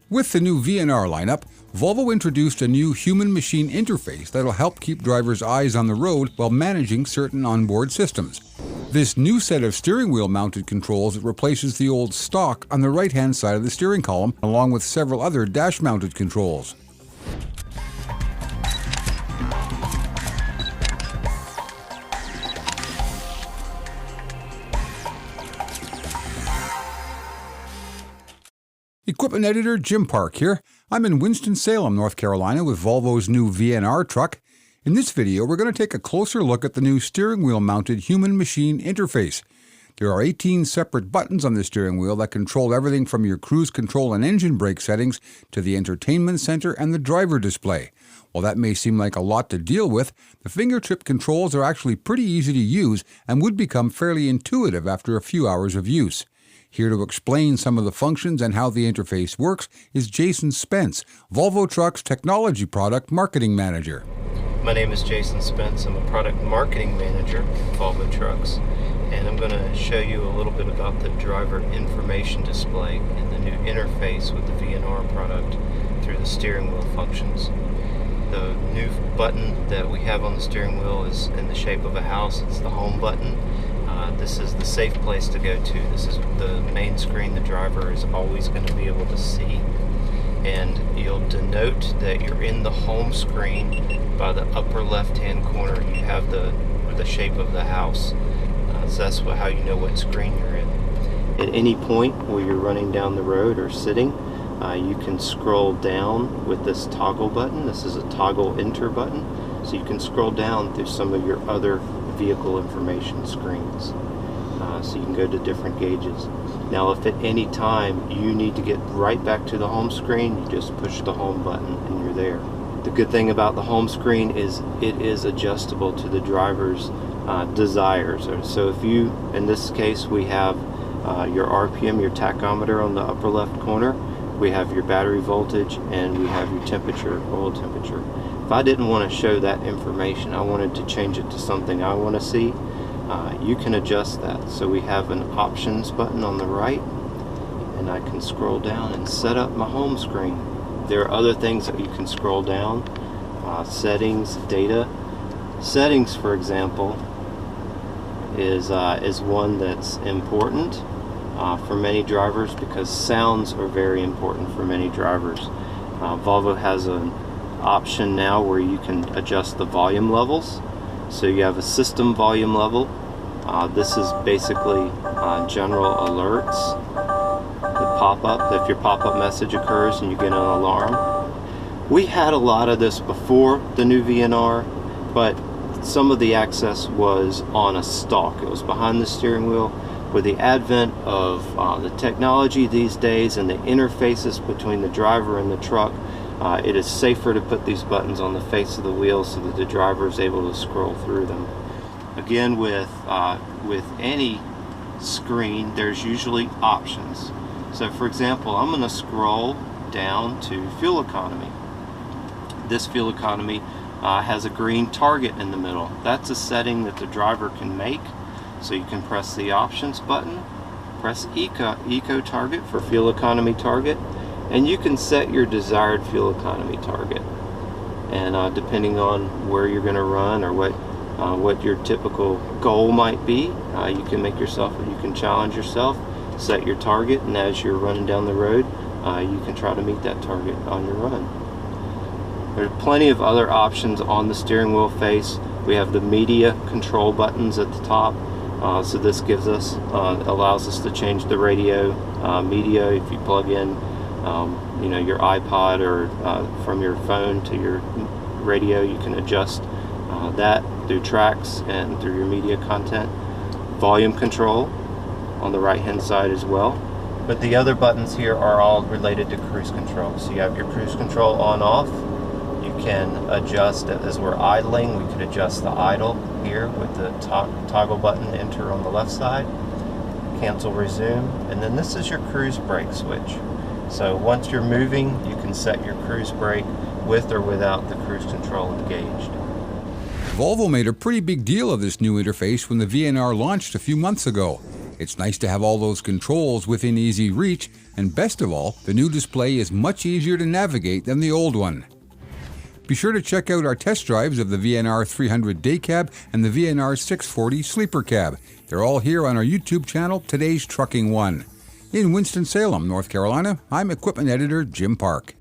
With the new VNR lineup, Volvo introduced a new human-machine interface that'll help keep drivers' eyes on the road while managing certain onboard systems. This new set of steering wheel mounted controls replaces the old stock on the right-hand side of the steering column, along with several other dash-mounted controls. Equipment editor Jim Park here. I'm in Winston-Salem, North Carolina with Volvo's new VNR truck. In this video, we're going to take a closer look at the new steering wheel mounted human-machine interface. There are 18 separate buttons on the steering wheel that control everything from your cruise control and engine brake settings to the entertainment center and the driver display. While that may seem like a lot to deal with, the fingertip controls are actually pretty easy to use and would become fairly intuitive after a few hours of use. Here to explain some of the functions and how the interface works is Jason Spence, Volvo Trucks Technology Product Marketing Manager. My name is Jason Spence. I'm a Product Marketing Manager at Volvo Trucks, and I'm going to show you a little bit about the driver information display and the new interface with the VNR product through the steering wheel functions. The new button that we have on the steering wheel is in the shape of a house. It's the home button. This is the safe place to go to. This is the main screen the driver is always going to be able to see. And you'll denote that you're in the home screen by the upper left-hand corner. You have the shape of the house. So that's how you know what screen you're in. At any point where you're running down the road or sitting, you can scroll down with this toggle button. This is a toggle enter button. So you can scroll down through some of your other vehicle information screens. So you can go to different gauges. Now if at any time you need to get right back to the home screen, you just push the home button and you're there. The good thing about the home screen is it is adjustable to the driver's desires. So if you, in this case, we have your RPM, your tachometer on the upper left corner, we have your battery voltage, and we have your temperature, oil temperature. If I didn't want to show that information, I wanted to change it to something I want to see, you can adjust that. So we have an options button on the right, and I can scroll down and set up my home screen. There are other things that you can scroll down, settings, data. Settings, for example, is one that's important for many drivers because sounds are very important for many drivers. Volvo has an option now where you can adjust the volume levels. So you have a system volume level. This is basically general alerts that pop up if your pop-up message occurs and you get an alarm. We had a lot of this before the new VNR, but some of the access was on a stalk. It was behind the steering wheel. With the advent of the technology these days and the interfaces between the driver and the truck, it is safer to put these buttons on the face of the wheel so that the driver is able to scroll through them. Again, with any screen, there's usually options. So for example, I'm going to scroll down to fuel economy. This fuel economy has a green target in the middle. That's a setting that the driver can make. So you can press the options button, press eco target for fuel economy target, and you can set your desired fuel economy target. And depending on where you're going to run or what your typical goal might be, you can challenge yourself, set your target, and as you're running down the road, you can try to meet that target on your run. There's plenty of other options on the steering wheel face. We have the media control buttons at the top. So this gives us, allows us to change the radio media. If you plug in, your iPod or from your phone to your radio, you can adjust that through tracks and through your media content. Volume control on the right-hand side as well. But the other buttons here are all related to cruise control. So you have your cruise control on/off. You can adjust as we're idling. We could adjust the idle here with the toggle button enter on the left side, cancel resume, and then this is your cruise brake switch. So once you're moving, you can set your cruise brake with or without the cruise control engaged. Volvo made a pretty big deal of this new interface when the VNR launched a few months ago. It's nice to have all those controls within easy reach, And best of all, the new display is much easier to navigate than the old one. Be sure to check out our test drives of the VNR 300 Day Cab and the VNR 640 Sleeper Cab. They're all here on our YouTube channel, Today's Trucking One. In Winston-Salem, North Carolina, I'm Equipment Editor Jim Park.